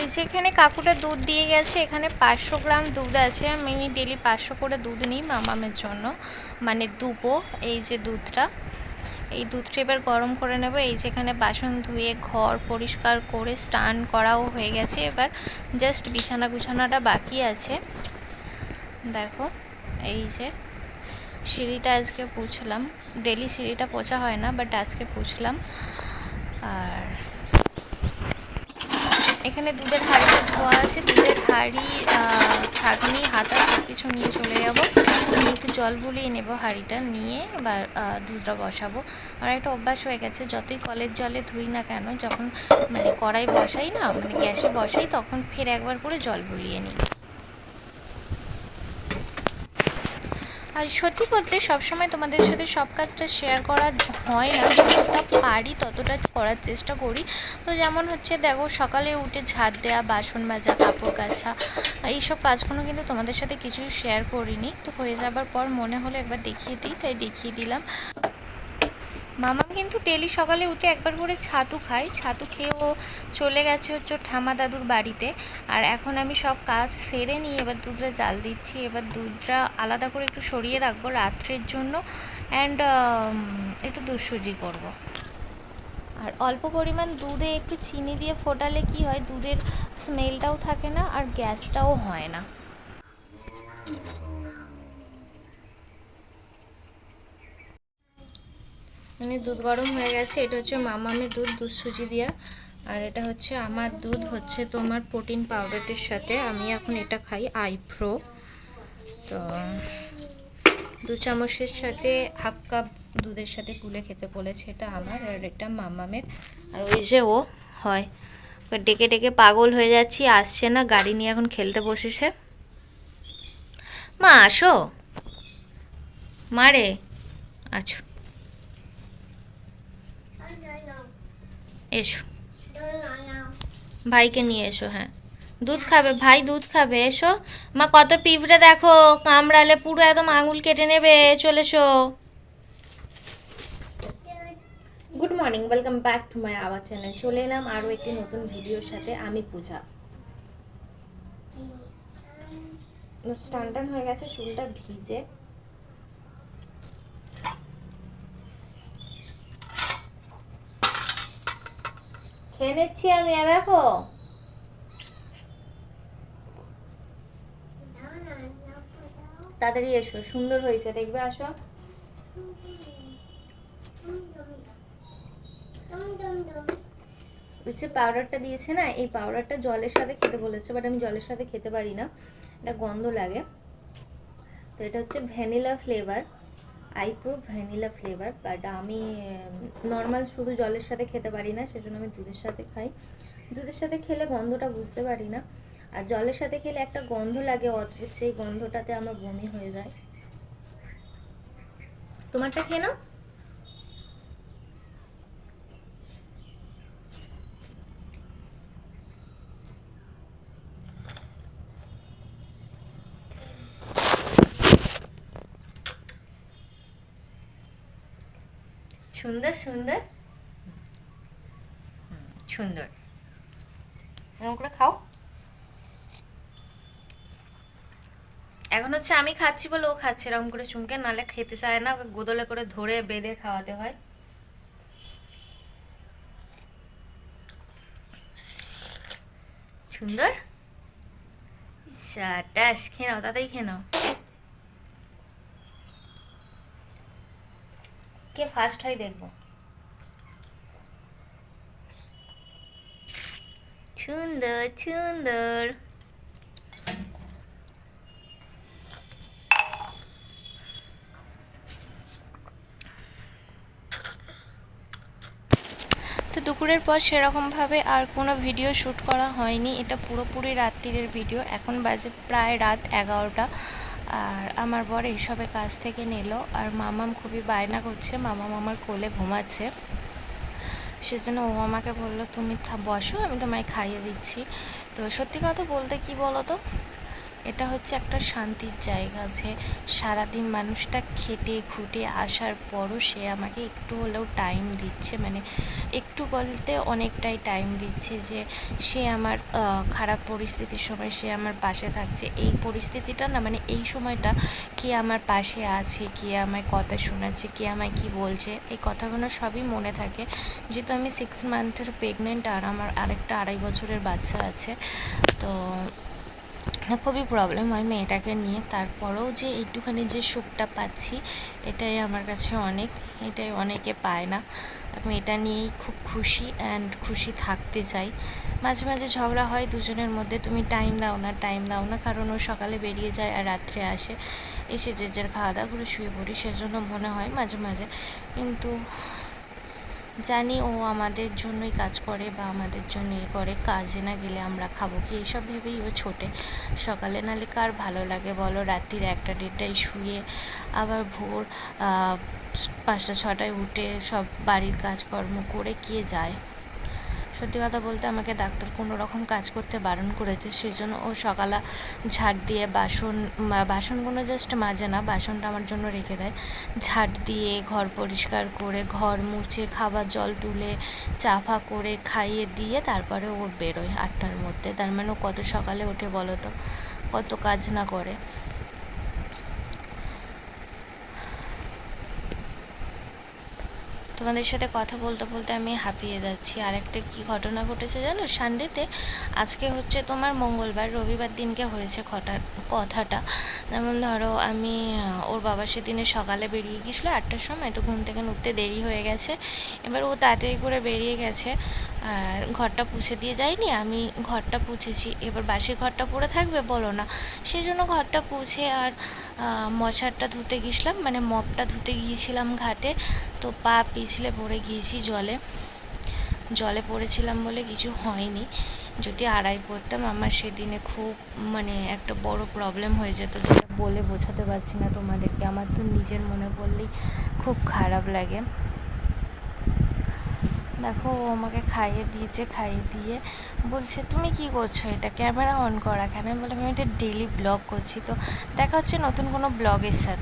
এই যে এখানে কাকুটা দুধ দিয়ে গেছে, এখানে 500 গ্রাম দুধ আছে। আমি ডেলি 500 করে দুধ নিই মামামের জন্য, মানে দুবো। এই যে দুধটা, এই দুধটা এবার গরম করে নেব। এই যে এখানে বাসন ধুয়ে ঘর পরিষ্কার করে স্নান করাও হয়ে গেছে, এবার জাস্ট বিছানা গুছানোটা বাকি আছে। দেখো এই যে সিঁড়িটা আজকে পুছলাম, ডেলি সিঁড়িটা পোছা হয় না, বাট আজকে পুছলাম। আর এখানে দুধের হাঁড়িটা ধোয়া আছে, দুধের হাঁড়ি, ছাঁকনি, হাতা সব কিছু নিয়ে চলে যাব। নিয়ে একটু জল বুলিয়ে নেব হাঁড়িটা নিয়ে, এবার দুধটা বসাবো। আর একটা অভ্যাস হয়ে গেছে, যতই কলের জলে ধুই না কেন, যখন মানে কড়াই বসাই না, মানে গ্যাসে বসাই, তখন ফের একবার করে জল বুলিয়ে নিই। আর সত্যি বলতে সবসময় তোমাদের সাথে সব কাজটা শেয়ার করা হয় না, যতটা পারি ততটা করার চেষ্টা করি। তো যেমন হচ্ছে দেখো, সকালে উঠে ঝাড় দেওয়া, বাসন মাজা, কাপড় কাচা, এইসব কাজগুলো কিন্তু তোমাদের সাথে কিছুই শেয়ার করিনি। তো হয়ে যাবার পর মনে হলো একবার দেখিয়ে দিই, তাই দেখিয়ে দিলাম। মামাম কিন্তু ডেলি সকালে উঠে একবার করে ছাতু খায়, ছাতু খেয়ে ও চলে গেছে হচ্ছে ঠামা দাদুর বাড়িতে। আর এখন আমি সব কাজ সেরে নিয়ে এবার দুধটা জাল দিচ্ছি। এবার দুধটা আলাদা করে একটু সরিয়ে রাখবো রাত্রের জন্য, অ্যান্ড একটু দুধ সুজি করবো। আর অল্প পরিমাণ দুধে একটু চিনি দিয়ে ফোটালে কি হয়, দুধের স্মেলটাও থাকে না আর গ্যাসটাও হয় না। মানে দুধ গরম হয়ে গেছে। এটা হচ্ছে মামামের দুধ, দুধ সুজি দিয়া। আর এটা হচ্ছে আমার দুধ, হচ্ছে তোমার প্রোটিন পাউডারের সাথে। আমি এখন এটা খাই, আইপ্রো। তো 2 চামচের সাথে হাফ কাপ দুধের সাথে গুলে খেতে বলেছে। এটা আমার, আর এটা মামামের। আর ওই যে ও হয় ডেকে ডেকে পাগল হয়ে যাচ্ছি, আসছে না, গাড়ি নিয়ে এখন খেলতে বসেছে। মা আসো, মারে আছো, এসো ভাইকে নিয়ে এসো। হ্যাঁ দুধ খাবে ভাই, দুধ খাবে, এসো। মা কত পিঁপড়ে দেখো, কামড়ালে পুরো একদম আঙুল কেটে নেবে, চলে এসো। Good morning, welcome back to my our channel. চলে এলাম আরও একটি নতুন ভিডিওর সাথে। আমি পূজা। স্টান হয়ে গেছে, চুলটা ভিজে। খেয়ে নিচ্ছি আমি, আর দেখো তাড়াতাড়ি এসো, সুন্দর হয়েছে দেখবে, আসো। যে পাউডারটা দিয়েছে না, এই পাউডারটা জলের সাথে খেতে বলেছে, বাট আমি জলের সাথে খেতে পারি না, এটা গন্ধ লাগে। তো এটা হচ্ছে vanilla flavour, আইপ্রো vanilla flavour, but আমি নর্মাল শুধু জলের সাথে খেতে পারি না, সেজন্য আমি দুধের সাথে খাই। দুধের সাথে খেলে গন্ধটা বুঝতে পারি না, আর জলের সাথে খেলে একটা গন্ধ লাগে অদ্ভুত, সেই গন্ধটাতে আমার বমি হয়ে যায়। তোমারটা খেয়ে নাও। সুন্দর সুন্দর সুন্দর, এরকম করে খাও। এখন হচ্ছে আমি খাচ্ছি বলে ও খাচ্ছে এরকম করে চুমকে, নালে খেতে চায় না, ওকে গোদলে করে ধরে বেঁধে খাওয়াতে হয়। সুন্দর, টাস খেয়ে নাও, তাতেই খেয়ে নাও। কে ফার্স্ট হয় দেখবো। সুন্দর সুন্দর। তো দুপুরের পর সেরকমভাবে আর কোনো ভিডিও শ্যুট করা হয়নি, এটা পুরোপুরি রাত্রিরের ভিডিও। এখন বাজে প্রায় রাত 11টা, আর আমার বর এইসবে কাজ থেকে নিল। আর মামাম খুবই বায়না করছে, মামাম আমার কোলে ঘুমাচ্ছে, সেজন্য ও আমাকে বললো তুমি বসো, আমি তোমায় খাইয়ে দিচ্ছি। তো সত্যি কথা বলতে কি বলো তো, এটা হচ্ছে একটা শান্তির জায়গা, যে সারাদিন মানুষটা খেটে খুঁটে আসার পরও সে আমাকে একটু হলেও টাইম দিচ্ছে, মানে একটু বলতে অনেকটাই টাইম দিচ্ছে, যে সে আমার খারাপ পরিস্থিতির সময় সে আমার পাশে থাকছে। এই পরিস্থিতিটা না, মানে এই সময়টা কে আমার পাশে আছে, কে আমায় কথা শোনাচ্ছে, কে আমায় কি বলছে, এই কথাগুলো সবই মনে থাকে। যেহেতু আমি 6 মান্থের প্রেগনেন্ট আর আমার আরেকটা 2.5 বছরের বাচ্চা আছে, তো খুবই প্রবলেম হয় মেয়েটাকে নিয়ে। তারপরেও যে একটুখানি যে সুখটা পাচ্ছি, এটাই আমার কাছে অনেক, এটাই অনেকে পায় না। আমি এটা নিয়েই খুব খুশি অ্যান্ড খুশি থাকতে চাই। মাঝে মাঝে ঝগড়া হয় দুজনের মধ্যে, তুমি টাইম দাও না, টাইম দাও না, কারণ ও সকালে বেরিয়ে যায় আর রাত্রে আসে, এসে যে যার খাওয়া দাওয়া করে শুয়ে পড়ি, সেজন্য মনে হয় মাঝে মাঝে। কিন্তু জানি ও আমাদের জন্যই কাজ করে বা আমাদের জন্য করে, কাজে না গেলে আমরা খাবো কি, এইসব ভেবেই ও ছোটে। সকালে নালে কার ভালো লাগে বলো, রাত্রির 1টা 1:30টায় শুয়ে আবার ভোর 5টা 6টায় উঠে সব বাড়ির কাজকর্ম করে কে যায়। সত্যি কথা বলতে আমাকে ডাক্তার কোনো রকম কাজ করতে বারণ করেছে, সেই জন্য ও সকালে ঝাড় দিয়ে বাসনগুলো জাস্ট মাজে না, বাসনটা আমার জন্য রেখে দেয়। ঝাড় দিয়ে ঘর পরিষ্কার করে, ঘর মুছে, খাবার জল তুলে, চা ফা করে খাইয়ে দিয়ে তারপরে ও বেরোয় 8টার মধ্যে। তার মানে ও কত সকালে ওঠে বলো তো, কত কাজ না করে। তোমাদের সাথে কথা বলতে বলতে আমি হাঁপিয়ে যাচ্ছি। আর একটা কী ঘটনা ঘটেছে জানো, সানডেতে, আজকে হচ্ছে তোমার মঙ্গলবার, রবিবার দিনকে হয়েছে কথাটা। যেমন ধরো আমি ওর বাবা সেদিনে সকালে বেরিয়ে গেছিলো 8টার সময়, তো ঘুম থেকে উঠতে দেরি হয়ে গেছে। এবার ও তাড়াতাড়ি করে বেরিয়ে গেছে আর ঘরটা পুছে দিয়ে যায়নি, আমি ঘরটা পুছেছি। এবার বাসি ঘরটা পড়ে থাকবে বলো না, সেই জন্য ঘরটা পুছে আর মশারটা ধুতে গেছিলাম, মানে মপটা ধুতে গিয়েছিলাম ঘাটে। তো পা পিছলে পড়ে গিয়েছি জলে, জলে পড়েছিলাম বলে কিছু হয়নি। যদি আড়াই পড়তাম আমার সেদিনে খুব, মানে একটা বড় প্রবলেম হয়ে যেত, যেটা বলে বোঝাতে পারছি না তোমাদেরকে। আমার তো নিজের মনে পড়লেই খুব খারাপ লাগে। দেখো ও আমাকে খাইয়ে দিয়েছে, খাইয়ে দিয়ে বলছে তুমি কি করছো, এটা ক্যামেরা অন করা কেন? বলে আমি এটা ডেলি ব্লগ করছি। তো দেখা হচ্ছে নতুন কোনো ব্লগের সাথে।